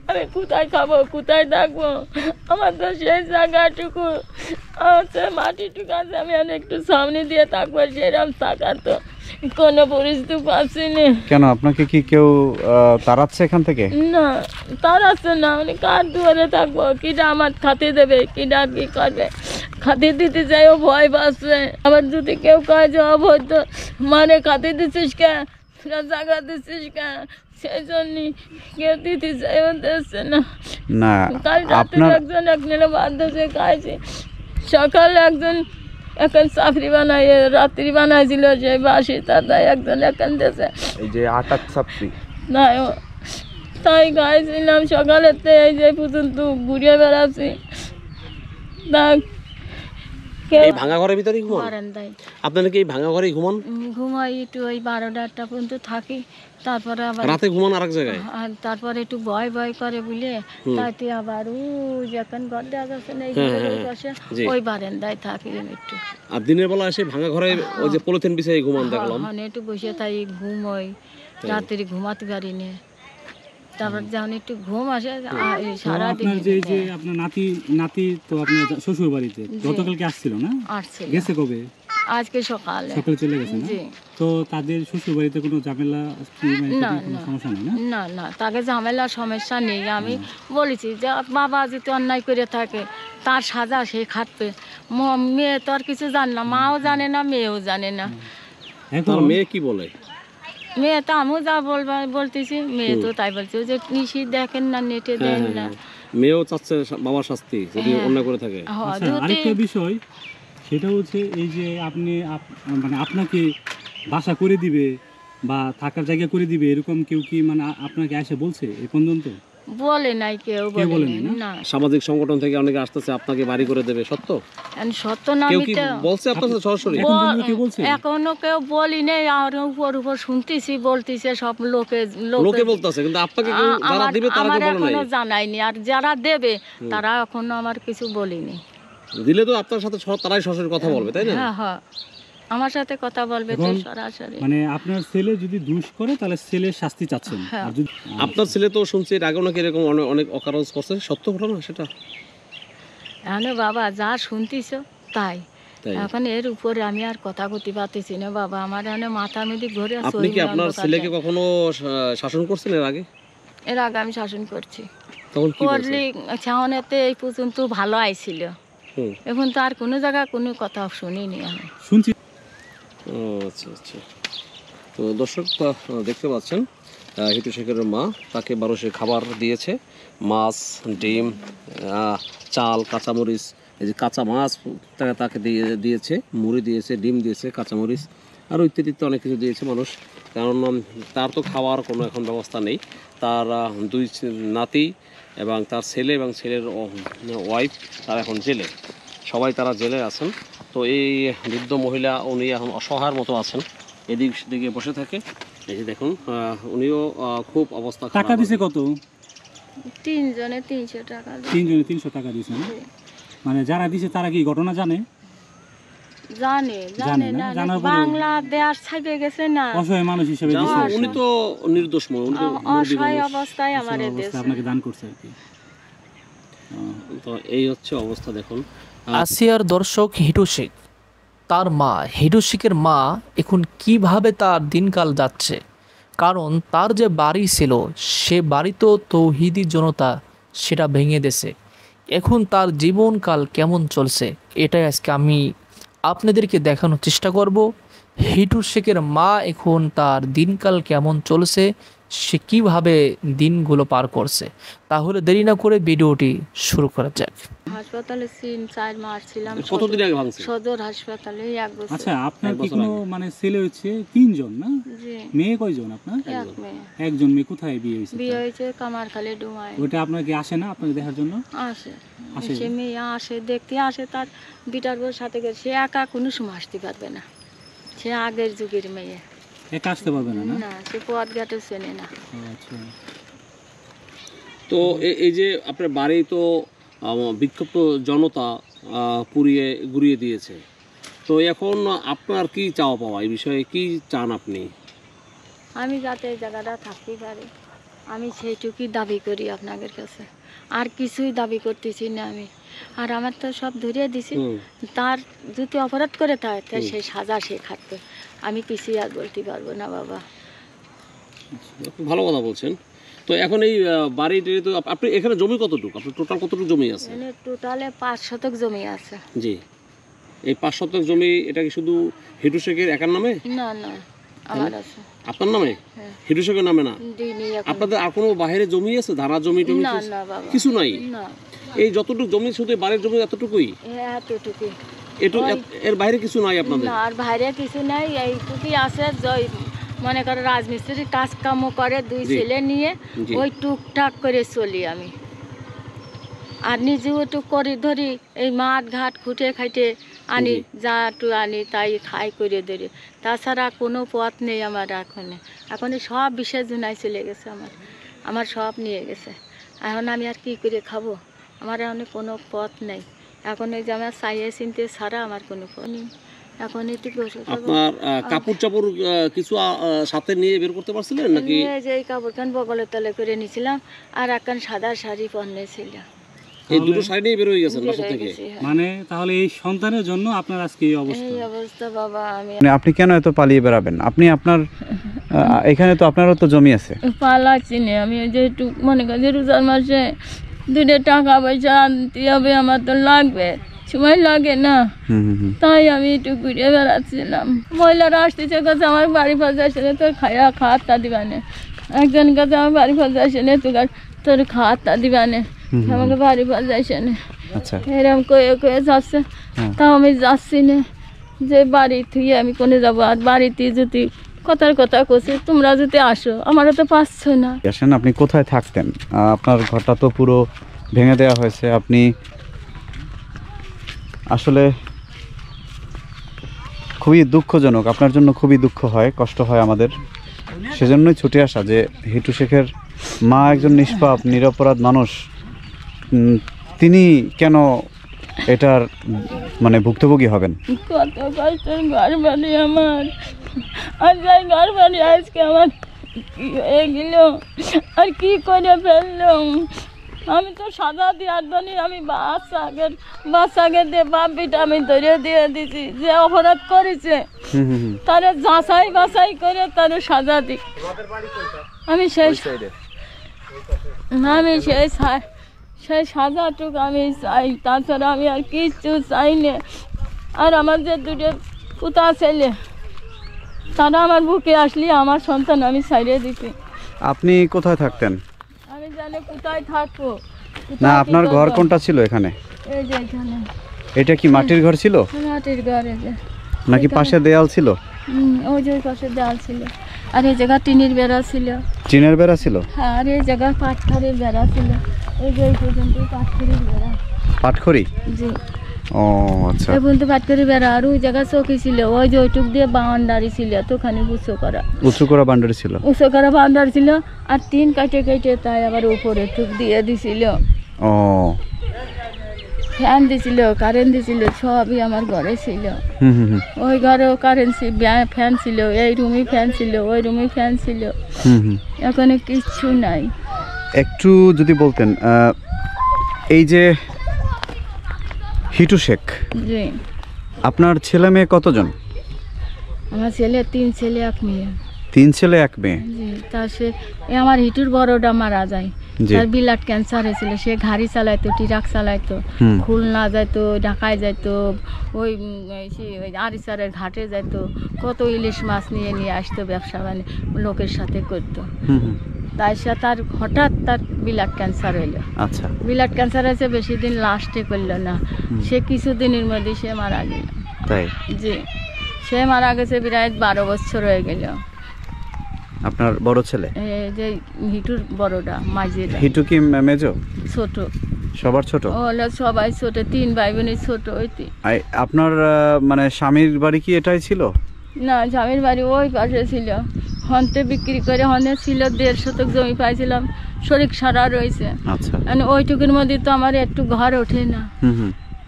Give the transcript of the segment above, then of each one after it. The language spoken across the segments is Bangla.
আমি কোথায় খাবো, কোথায় থাকবো? আমার তো সেই জায়গাটুকু আছে, মাটিটুকু আছে, আমি একটু সামনে দিয়ে থাকবো, সেরকম থাকার তো কোনো পরিস্থিতি পাচ্ছি না। কেন আপনাকে কি কেউ তাড়াচ্ছে এখান থেকে? না, তাড়াচ্ছে না, আমি কার দুয়ারে থাকবো? কিটা আমার খাতে দেবে, কিটা কি করবে? খাতে দিতে চাইও ভয় পাচ্ছে। আবার যদি কেউ কয় যে অবৈধ মানে খাতে দিচ্ছিস কে, জায়গা দিচ্ছিস কে, সেই জন্যই কেউ দিতে চাইও দিচ্ছে না। না, কাল রাতে একজন একজনে বাধ্য হয়ে খাইছে, সকালে একজন এখন চাকরি বানায় রাত্রি বানাইছিল, সেই বাসি দাদা একজন এখন দিয়েছে, এই যে আটার ছাত্রী না তাই খাইছিলাম সকালেতে, এই যে পর্যন্ত ঘুরে বেড়াচ্ছি। এই ভাঙা ঘরের ভিতরেই ঘুমান? আপনারা কি এই ভাঙা ঘরেই ঘুমান? ঘুমাই একটু ওই 12টা পর্যন্ত থাকি, তারপরে আবার রাতে ঘুমান আরেক জায়গায়? তারপরে একটু ভয় ভয় করে বলে তাইতে আবার যখন ঘর দেওয়া যাচ্ছে না, ওই বারান্দায় থাকি একটু। আর দিনের বেলা এসে ভাঙা ঘরে ওই যে পলিথিন বিছাই ঘুমান দেখলাম। একটু বসে তাই ঘুম হয়, রাত্রি ঘুমাতে পারি না। তারপর যখন একটু ঘুম আসে সারাদিন। আপনার নাতি তো আপনার শ্বশুর বাড়িতে গতকালকে আসছিল না? গেছে কবে? আজকে সকালে চলে গেছে না? তো তাদের শ্বশুর বাড়িতে কোনো ঝামেলা সমস্যা নেই? না না, তাকে ঝামেলা সমস্যা নেই। আমি বলেছি যে বাবা যদি অন্যায় করে থাকে তার সাজা সে খাটবে। মেয়ে তো আর কিছু জানে না, মাও জানে না, মেয়েও জানে না। মেয়ে কি বলে? মেয়ে তো আমিও যা বলতেছি, মেয়ে তো তাই বলছে যে নিশি দেখেন না, নেটে দেন না। মেয়েও চাচ্ছে বাবার শাস্তি যদি অন্যায় করে থাকে। আরেকটা বিষয় সেটা হচ্ছে এই যে আপনি মানে আপনাকে বাসা করে দিবে বা থাকার জায়গা করে দিবে, এরকম কেউ কি মানে আপনাকে এসে বলছে এই পর্যন্ত? বলে নাই, কেউ বলে না। সামাজিক সংগঠন থেকে অনেকে আসতেছে আপনাকে বাড়ি করে দেবে, সত্য? সত্য না, কেউ কি বলছে আপনার সাথে সরাসরি? এখনো কেউ বলি নেই, আর উপর শুনতেছি বলতেছে সব লোকে বলতেছে, কিন্তু আপনাকে যারা দিবে তারা কি বলে নাই? এখনো জানাইনি, আর যারা দেবে তারা এখনো আমার কিছু বলিনি। দিলে তো আপনার সাথে তারাই সরাসরি কথা বলবে, তাই না? হ্যাঁ হ্যাঁ, আমার সাথে কথা বলবে তো সরাসরি। মানে আপনার ছেলে যদি দোষ করে তাহলে ছেলের শাস্তি চাচ্ছেন? আপনার ছেলে তো শুনছি এর আগে নাকি এরকম অনেক অকারণ করছে, সত্য ঘটনা সেটা? হ্যাঁ বাবা, যা শুনতিস তাই। এখন এর উপরে আমি আর কথা বলতে পারতেছি না বাবা, আমার এখানে মাথা মেদি ঘুরে। আপনি কি আপনার ছেলেকে কখনো শাসন করছেন এর আগে? এর আগে আমি শাসন করছি, তখন কি করলি ছাউনেতে এই পর্যন্ত ভালো আইছিল। এখন তো আর কোনো জায়গায় কোনো কথা শুনিনি আমি, শুনছি। আচ্ছা আচ্ছা। তো দর্শক দেখতে পাচ্ছেন হিটু শেখের মা তাকে 1200 খাবার দিয়েছে, মাছ, ডিম, চাল, কাঁচামরিচ, এই যে কাঁচা মাছ তাকে দিয়েছে, মুড়ি দিয়েছে, ডিম দিয়েছে, কাঁচামরিচ আরও ইত্যাদি অনেক কিছু দিয়েছে মানুষ। কারণ তার তো খাওয়ার কোনো এখন ব্যবস্থা নেই। তার 2 নাতি এবং তার ছেলে এবং ছেলের ওয়াইফ তারা এখন জেলে, সবাই তারা জেলে আছেন। তো এই বৃদ্ধ মহিলা উনি এখন অসহায়ের মতো আছেন, এদিক সেদিকে বসে থাকে। এই যে দেখুন উনিও খুব অবস্থা খারাপ। টাকা দিছে কত? 3 জনে 300 টাকা। 3 জনে 300 টাকা দিছে না? মানে যারা দিছে তারা কি ঘটনা জানে? জানে না, বাংলাদেশ ছাইবে গেছে না, অসহায় মানুষ হিসেবে দিছে। উনি তো নির্দোষ, উনি তো অসহায় অবস্থায় আমারে দেশে আপনাকে দান করছে আর কি। তো এই হচ্ছে অবস্থা দেখুন। আসিয়ার দর্শক হিটু শেখ, তার মা হিটু শেখের মা এখন কিভাবে তার দিনকাল যাচ্ছে, কারণ তার যে বাড়ি ছিল সে বাড়ি তো তৌহিদি জনতা সেটা ভেঙে দিয়েছে। এখন তার জীবনকাল কেমন চলছে এটাই আজকে আমি আপনাদেরকে দেখানোর চেষ্টা করব। হিটু শেখের মা এখন তার দিনকাল কেমন চলছে, সে কীভাবে দিনগুলো পার করছে। তাহলে দেরি না করে ভিডিওটি শুরু করা যাক। হাসপাতালে 4 মাস ছিলাম। কতদিন আগে ভাঙছে? সদর হাসপাতালে 1 বছর। আচ্ছা, আপনার কি কোনো মানে ছেলে হচ্ছে 3 জন না? জি। মেয়ে কয়জন আপনার? একজন মেয়ে। কোথায় বিয়ে হয়েছে? বিয়ে হয়েছে কামারখালী ডুমায়। ওটা আপনার কি আসে না আপনাকে দেখার জন্য? আসে, সে মেয়ে আসে, দেখতে আসে, তার বিটার বউর সাথে গেছে। সে একা কোনো সময় আসতে পারবে না, সে আগের যুগের মেয়ে, একা আসতে পারবে না? না, সে পথ ঘাটে চেনে না। আচ্ছা। তো এই যে আপনার বাড়ি তো বিক্ষুব্ধ জনতা গুড়িয়ে দিয়েছে, তো এখন আপনার কি চাওয়া পাওয়া, এই বিষয়ে কি চান আপনি? আমি যাতে এই জায়গাটা থাকতে পারি, আমি সেইটুকুই দাবি করি আপনাদের কাছে, আর কিছুই দাবি করতেছি না আমি। আর আমার তো সব ধরিয়ে দিছি, তার যদি অপরাধ করে থাকে তার সেই সাজা সে খাটবে, আমি কিছুই আর বলতে পারবো না বাবা। খুব ভালো কথা বলছেন। তো এখন এই বাড়িটি তো আপনি এখানে জমি কতটুকু, আপনার টোটাল কতটুকু জমি আছে? এখানে টোটালে 5 শতক জমি আছে। জি, এই 5 শতক জমি এটা কি শুধু হিটু শেখের একার নামে? না না, আমার আছে। আপনার নামে? হ্যাঁ। হিটু শেখের নামে না? দিইনি এখন। আপনাদের আর কোনো বাইরে জমি আছে, ধারা জমি টমি না না বাবা, কিছু নাই? না, এই যতটুকু জমি শুধু এই বাড়ির জমি এতটুকুই? এতটুকুই, এর বাইরে কিছু নাই আপনাদের? না আর বাইরে কিছু নাই, এইটুকুই আছে। মনে করো রাজমিস্ত্রির কাজ কামও করে, 2 ছেলে নিয়ে ওই টুকটাক করে চলি আমি। আর নিজেও একটু করি ধরি, এই মাঠ ঘাট খুঁটে খাইটে আনি, যা একটু আনি তাই খাই করে ধরি, তাছাড়া কোনো পথ নেই আমার। এখন সব বিষয় জুনাই চলে গেছে, আমার সব নিয়ে গেছে। এখন আমি আর কি করে খাবো? আমার এখন কোনো পথ নেই। এখন এই যে আমার চাইয়ে চিনতে ছাড়া আমার কোনো পথ নেই। এখন একটু আপনার কাপড় চাপড় কিছু সাথে নিয়ে বের করতে পারছিলেন নাকি? যে এই কাপড়খান বগলের তলে করে নিয়েছিলাম, আর একখান সাদা শাড়ি পরনে ছিল। এই দুটো শাড়ি নিয়ে বের হয়ে গেছেন বাসা থেকে? মানে তাহলে এই সন্তানের জন্য আপনার আজকে এই অবস্থা? এই অবস্থা বাবা। আপনি কেন এত পালিয়ে বেড়াবেন? আপনি আপনার এখানে তো আপনারও তো জমি আছে। পালাচ্ছি না আমি, যে একটু মনে করি যে রোজার মাসে 2 টাকা পয়সা আনতে হবে, আমার তো লাগবে, সময় লাগে না, তাই আমি একটু ঘুরে বেড়াচ্ছিলাম। মহিলারা আসতেছে কাছে আমার বাড়ি ফাঁসে আসলে তোর খাওয়াটা দিবানে, একজন কাছে আমার বাড়ি ফাঁসে আসলে তোর খাওয়াটা দিবানে, আমাকে বাড়ি ফাঁসে আসেনে, এরকম কয়ে কয়ে যাচ্ছে। তাও আমি যাচ্ছি না, যে বাড়ি থেকে আমি কোনে যাবো? আর বাড়িতে যদি কথার কথা কছি, তোমরা যদি আসো, আমারও তো পাচ্ছ না। আসেন, আপনি কোথায় থাকতেন? আপনার ঘরটা তো পুরো ভেঙে দেওয়া হয়েছে। আপনি আসলে খুবই দুঃখজনক, আপনার জন্য খুবই দুঃখ হয়, কষ্ট হয় আমাদের। সেজন্যই ছুটে আসা যে হিটু শেখের মা একজন নিষ্পাপ নিরপরাধ মানুষ, তিনি কেন এটার মানে ভুক্তভোগী হবেন? কত কষ্টের ঘর বাড়ি আমার, আর যাই ঘর বাড়ি আজকে আমার কি হয়ে গেল, আর কি করে ফেললাম। আমি তো সাজা দেওয়ার জন্য আমি বাচ্চাকে দিয়ে বাপ বিটা আমি ধরে দিয়ে দিছি, যে অপরাধ করেছে তারে যাচাই বাছাই করে তারে সাজা দিই। আমি সেই সাজাটুকু আমি চাই, তাছাড়া আমি আর কিচ্ছু চাই না। আর আমার যে 2 পুতা ছেলে, তারা আমার বুকে আসলে আমার সন্তান আমি ছাড়িয়ে দিছি। আপনি কোথায় থাকতেন? আমি জানি কোথায় থাকবো। না, আপনার ঘর কোনটা ছিল এখানে? এই যে এখানে। এটা কি মাটির ঘর ছিল মাটির ঘর, এই যে নাকি পাশে দেয়াল ছিল? ওই যে পাশে দেয়াল ছিল, আর এই জায়গা টিনের বেড়া ছিল। টিনের বেড়া ছিল? হ্যাঁ, আর এই জায়গা পাটখড়ির বেড়া ছিল। এই যে এই পর্যন্ত পাটখড়ির বেড়া। পাটখড়ি? জি। ও আচ্ছা। এই পর্যন্ত পাটখড়ির বেড়া, আর ওই জায়গা চৌকি ছিল, ওই যে ওইটুক দিয়ে বাউন্ডারি ছিল, তোখানে উঁচু করা বাউন্ডারি ছিল। আর টিন কাটে কেটে তাই আবার উপরে টুক দিয়ে দিছিল। ও, ফ্যান দিছিল, কারেন্ট দিছিল, সবই আমার ঘরে ছিল। ওই ঘরেও কারেন্ট ফ্যান ছিল, এই রুমে ফ্যান ছিল, ওই রুমে ফ্যান ছিল। এখন কিচ্ছু নাই। একটু যদি বলতেন, এই যে হিটু শেখ, জি, আপনার ছেলে মেয়ে কতজন? আমার ছেলে 3 ছেলে 1 মেয়ে। 3 ছেলে 1 মেয়ে? জি। তার সে আমার হিটুর বড়টা মারা যায়, তার ব্লাড ক্যান্সার হয়েছিল। সে গাড়ি চালাইতো, ট্রাক চালাইতো, খুলনা যাইতো, ঢাকায় যাইতো, ওই আরিসারের ঘাটে যাইতো, কত ইলিশ মাছ নিয়ে আসতো, ব্যবসা মানে লোকের সাথে করতো। তাই সে তার হঠাৎ তার ব্লাড ক্যান্সার হইলো। আচ্ছা। ব্লাড ক্যান্সার হয়েছে, বেশি দিন লাস্টে করলো না, সে কিছুদিনের মধ্যে সে মারা গেল। তাই? জি, সে মারা গেছে প্রায় 12 বছর হয়ে গেল। আপনার বড় ছেলে? এই যে হিটুর বড়টা, মাঝের। হিটু কি মেজো? ছোট। সবার ছোট? ওরা সবাই ছোট, 3 ভাই বোনের ছোট। আপনার মানে স্বামীর বাড়ি কি এটাই ছিল? না, স্বামীর বাড়ি ওই পাশে ছিল। হন্তে বিক্রি করে হনে ছিল 1.5 শতক জমি পাইছিলাম, শরিক সারা রয়েছে। আচ্ছা। মানে ওইটুকুর মধ্যে তো আমার একটু ঘর ওঠে না,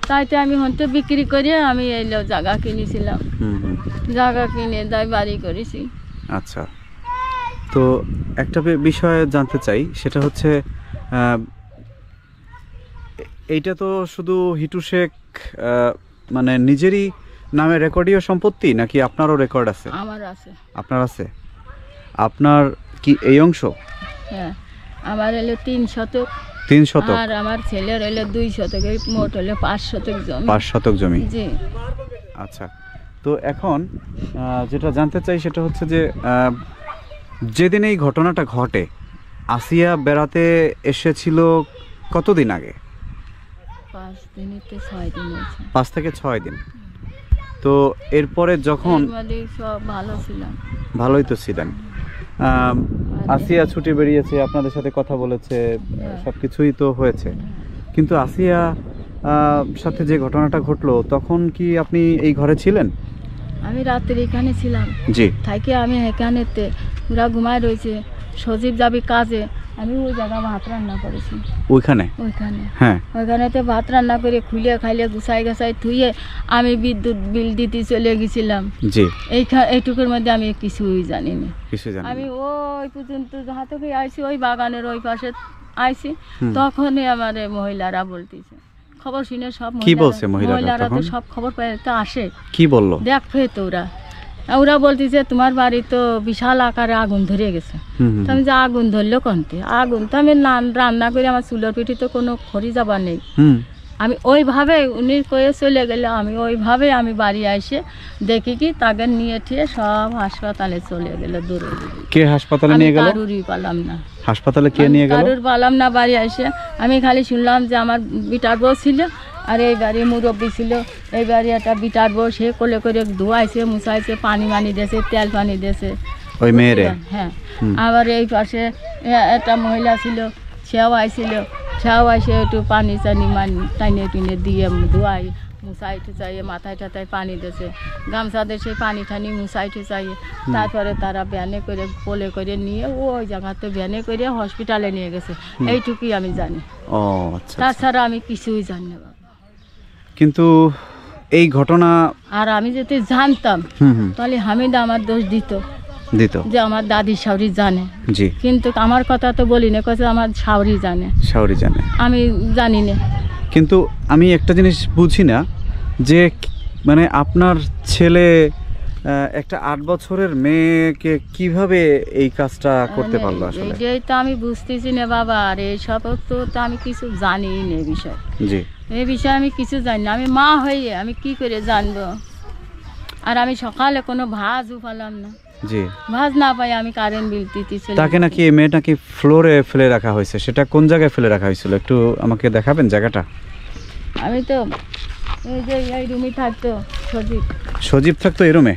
তাই তো আমি হন্তে বিক্রি করে আমি এই জায়গা কিনেছিলাম। জায়গা কিনে তাই বাড়ি করেছি। আচ্ছা। তো একটা বিষয় জানতে চাই, সেটা হচ্ছে এইটা তো শুধু হিটু শেখ মানে নিজেরই নামে রেকর্ডীয় সম্পত্তি, নাকি আপনারও রেকর্ড আছে? আমার আছে। আপনার আছে? আপনার কি এই অংশ? হ্যাঁ, আমার হলো 3 শতক। 3 শতক? আর আমার ছেলের হলো 2 শতক, এই মোট হলো 5 শতক জমি। 5 শতক জমি। জি। আচ্ছা, তো এখন যেটা জানতে চাই সেটা হচ্ছে যে যেদিন এই ঘটনাটা ঘটে, আসিয়া বেড়াতে এসেছিল কতদিন আগে? 5 দিনতে 6 দিন হয়েছে। 5 থেকে 6 দিন। তো এরপরে যখন সব ভালো ছিলাম। ভালোই তো ছিলেন। আসিয়া ছুটি বেরিয়েছে, আপনাদের সাথে কথা বলেছে, সবকিছুই তো হয়েছে, কিন্তু আসিয়া সাথে যে ঘটনাটা ঘটলো তখন কি আপনি এই ঘরে ছিলেন? আমি রাত্রে এখানে ছিলাম। জি। থাকি আমি এখানেতে, ওরা ঘুমায় রয়েছে, সজীব যাবি কাজে, আমি ওই জায়গা ভাত রান্না করেছি। ওইখানে? ওইখানে। হ্যাঁ। ওইখানেতে ভাত রান্না করে খুলে খাইলে গুছাই গাছাই ধুয়ে আমি বিদ্যুৎ বিল দিতে চলে গেছিলাম। জি। এইটুকুর মধ্যে আমি কিছুই জানি না। কিছু জানি না? আমি ওই পর্যন্ত যাহা থেকে আইছি, ওই বাগানের ওই পাশে আইছি, তখনই আমার মহিলারা বলতেছে, খবর শুনে সব কি বলছে মহিলারা তো সব খবর পায় তো আসে। কি বললো? দেখবে তো ওরা বলতেছে তোমার বাড়ি তো বিশাল আকারে আগুন ধরে গেছে। তো আমি যে আগুন ধরলো কনতে, আগুন তো আমি রান্না করে আমার চুলোর পিঠে তো কোনো খড়ি যাবার নেই। আমি ওইভাবে উনি কয়ে চলে গেলে আমি ওইভাবে আমি বাড়ি এসে দেখি কি তাকে নিয়ে ঠিয়ে সব হাসপাতালে চলে গেল দূরে। কে হাসপাতালে নিয়ে গেল? কারুরই পালাম না। হাসপাতালে কে নিয়ে গেল? কারুর পালাম না। বাড়ি এসে আমি খালি শুনলাম যে আমার বিটার বউ ছিল, আর এই বাড়ি মুরব্বী ছিল, এই বাড়ি একটা বিটার বউ, সে কোলে করে ধোয়াইছে, মুছাইছে, পানি মানি দিয়েছে, তেল পানি দিয়েছে ওই মেয়েরে। হ্যাঁ। আবার এই পাশে একটা মহিলা ছিল, সেও আইছিল, সেও আইসে একটু পানি চানি টাইনে টুনে দিয়ে ধোয়াই, মুছাই টুচাইয়ে, মাথায় টাথায় পানি দিয়েছে, গামছা দিয়ে সেই পানি টানি মুছাই টুচাইয়ে, তারপরে তারা ভ্যানে করে কোলে করে নিয়ে ওই জায়গাতে ভ্যানে করে হসপিটালে নিয়ে গেছে। এইটুকুই আমি জানি। ও আচ্ছা। তাছাড়া আমি কিছুই জানি না বাবা। কিন্তু এই ঘটনা আর আমি যদি জানতাম তাহলে হামিদা আমার দোষ দিত যে আমার দাদি শাওরি জানে। জি। কিন্তু আমার কথা তো বলি না, কথা আমার শাওরি জানে। শাওরি জানে, আমি জানি না। কিন্তু আমি একটা জিনিস বুঝি না যে মানে আপনার ছেলে একটা 8 বছরের মেয়েকে কিভাবে এই কাজটা করতে পারলো আসলে? এটাই তো আমি বুঝতেছি না বাবা। আর এইসব তো আমি কিছু জানি না এই বিষয়ে। জি। এই বিষয়ে আমি কিছু জানি না। আমি মা হয়ে আমি কি করে জানবো? আর আমি সকালে কোনো ভাজও পেলাম না। জি। ভাজ না পাই আমি কারেন্ট বিল দিতে চলে। তাকে নাকি এই মেয়েটাকে ফ্লোরে ফেলে রাখা হয়েছে, সেটা কোন জায়গায় ফেলে রাখা হয়েছিল একটু আমাকে দেখাবেন জায়গাটা? আমি তো এই যে এই রুমে থাকতো সজীব। সজীব থাকতো এই রুমে?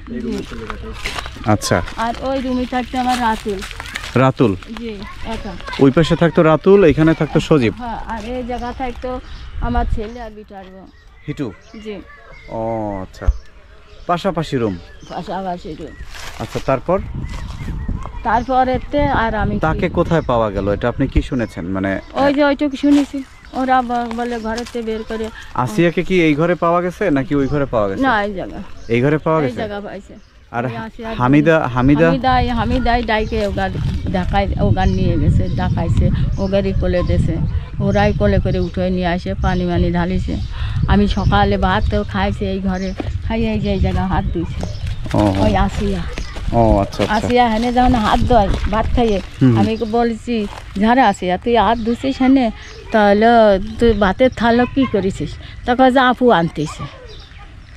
আচ্ছা। আর ওই রুমে থাকতো আমার রাতুল। রাতুল? জি, একা। ওই পাশে থাকতো রাতুল, এখানে থাকতো সজীব। হ্যাঁ, আর এই জায়গা থাকতো আমার ছেলে আর বিটার বউ হিটু। জি। ও আচ্ছা, পাশাপাশি রুম? পাশাপাশি রুম। আচ্ছা, তারপরেতে আর আমি তাকে কোথায় পাওয়া গেল এটা আপনি কি শুনেছেন? মানে ওই যে ওইটুকু শুনেছি, ওরা বলে ঘরেতে বের করে। আসিয়াকে কি এই ঘরে পাওয়া গেছে নাকি ওই ঘরে পাওয়া গেছে? না, এই জায়গা, এই ঘরে পাওয়া গেছে। এই জায়গা পাইছে। আর হামিদাই ডাইকে দেখাই ওগান নিয়ে গেছে, দেখাইছে, ওগারই কোলে দিয়েছে, ওরাই কোলে করে উঠে নিয়ে আসে, পানি মানি ঢালিছে। আমি সকালে ভাত তো খাইছি এই ঘরে, খাইয়ে এই যে এই জায়গা হাত দিয়েছে ওই আসিয়া। ও আচ্ছা। আসিয়া হেনে যখন হাত ধোয় ভাত খাইয়ে, আমি বলছি ঝাড়ে আসিয়া তুই হাত ধুছিস হেনে, তাহলে তুই ভাতের থালো কি করেছিস? তখন যে আপু আনতেছে।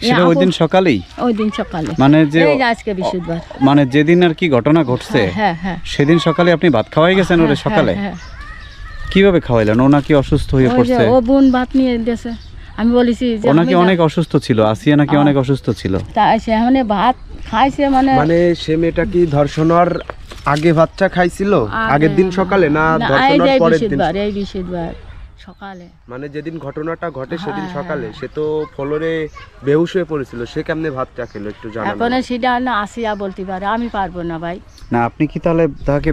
সেটা ওই দিন সকালেই? ওই দিন সকালে, মানে যে আজকে বৃহস্পতিবার, মানে যেদিন আর কি ঘটনা ঘটছে। হ্যাঁ হ্যাঁ, সেদিন সকালে আপনি ভাত খাওয়াই গেছেন ওরে সকালে? হ্যাঁ। কিভাবে খাওয়াইলেন? ও নাকি অসুস্থ হয়ে পড়ছে? ও বোন ভাত নিয়ে দিয়েছে। আমি বলেছি যে ও নাকি অনেক অসুস্থ ছিল, আসিয়া নাকি অনেক অসুস্থ ছিল, তাই সে মানে ভাত খাইছে। মানে সে মেয়েটা কি ধর্ষণ হওয়ার আগে ভাতটা খাইছিল আগের দিন সকালে না ধর্ষণের পরের দিন? এই বৃহস্পতিবার সকালে, মানে যেদিন ঘটনাটা ঘটে সেদিন সকালে। সে তো ফ্লোরে বেহুশ হয়ে পড়েছিল, সে কেমনে ভাতটা খেলো একটু জানান। এখন সেটা না আসিয়া বলতে পারে, আমি পারবো না ভাই। না, আপনি কি তাহলে তাকে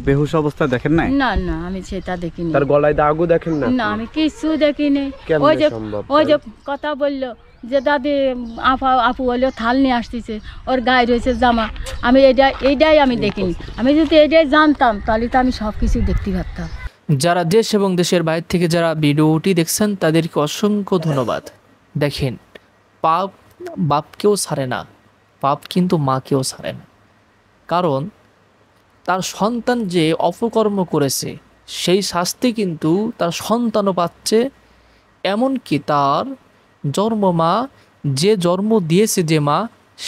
বেহুশ অবস্থা দেখেন নাই? না না, আমি সেটা দেখিনি। তার গলায় দাগও দেখেন না? না, আমি কিছু দেখিনি। ওই যে কথা বললো যে দাদি আপু হইলো থাল নিয়ে আসতেছে, ওর গায়ে রয়েছে জামা, আমি এইটাই আমি দেখিনি। আমি যদি এইটাই জানতাম তাহলে তো আমি সব কিছু দেখতে পারতাম। যারা দেশ এবং দেশের বাইরে থেকে যারা ভিডিওটি দেখছেন তাদেরকে অসংখ্য ধন্যবাদ। দেখেন, পাপ বাপকেও ছাড়ে না, পাপ কিন্তু মাকেও ছাড়ে না। কারণ তার সন্তান যে অপকর্ম করেছে সেই শাস্তি কিন্তু তার সন্তানও পাচ্ছে, এমনকি তার জন্মমা যে জন্ম দিয়েছে যে মা,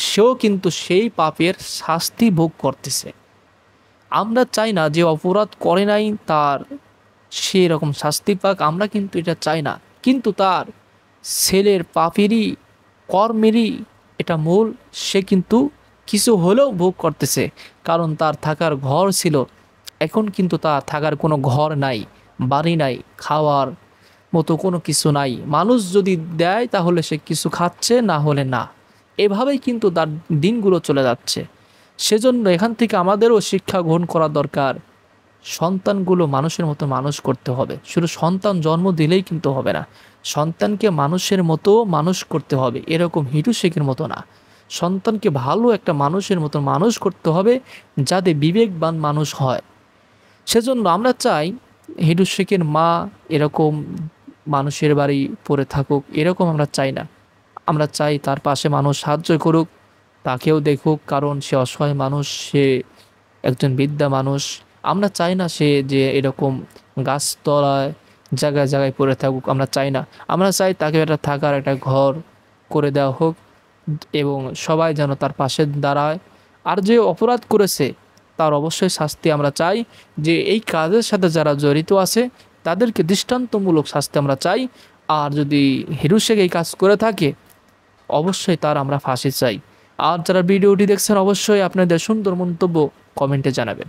সেও কিন্তু সেই পাপের শাস্তি ভোগ করতেছে। আমরা চাই না যে অপরাধ করে নাই তার সেই রকম শাস্তি পাক, আমরা কিন্তু এটা চাই না। কিন্তু তার ছেলের পাপেরই কর্মেরই এটা মূল, সে কিন্তু কিছু হলেও ভোগ করতেছে। কারণ তার থাকার ঘর ছিল, এখন কিন্তু তার থাকার কোনো ঘর নাই, বাড়ি নাই, খাওয়ার মতো কোনো কিছু নাই। মানুষ যদি দেয় তাহলে সে কিছু খাচ্ছে, না হলে না। এভাবেই কিন্তু তার দিনগুলো চলে যাচ্ছে। সেজন্য এখান থেকে আমাদেরও শিক্ষা গ্রহণ করা দরকার। সন্তানগুলো মানুষের মতো মানুষ করতে হবে। শুধু সন্তান জন্ম দিলেই কিন্তু হবে না, সন্তানকে মানুষের মতো মানুষ করতে হবে, এরকম হিটু শেখের মতো না। সন্তানকে ভালো একটা মানুষের মতো মানুষ করতে হবে, যাতে বিবেকবান মানুষ হয়। সেজন্য আমরা চাই হিটু শেখের মা এরকম মানুষের বাড়ি পড়ে থাকুক, এরকম আমরা চাই না। আমরা চাই তার পাশে মানুষ সাহায্য করুক, তাকেও দেখুক, কারণ সে অসহায় মানুষ, সে একজন বৃদ্ধা মানুষ। আমরা চাই না সে যে এরকম গাছতলায় জায়গায় জায়গায় পড়ে থাকুক, আমরা চাই না। আমরা চাই তাকে একটা থাকার একটা ঘর করে দেওয়া হোক এবং সবাই যেন তার পাশে দাঁড়ায়। আর যে অপরাধ করেছে তার অবশ্যই শাস্তি আমরা চাই। যে এই কাজের সাথে যারা জড়িত আছে তাদেরকে দৃষ্টান্তমূলক শাস্তি আমরা চাই। আর যদি হিরু শেখ এই কাজ করে থাকে অবশ্যই তার আমরা ফাঁসি চাই। আর যারা ভিডিওটি দেখছেন অবশ্যই আপনাদের সুন্দর মন্তব্য কমেন্টে জানাবেন।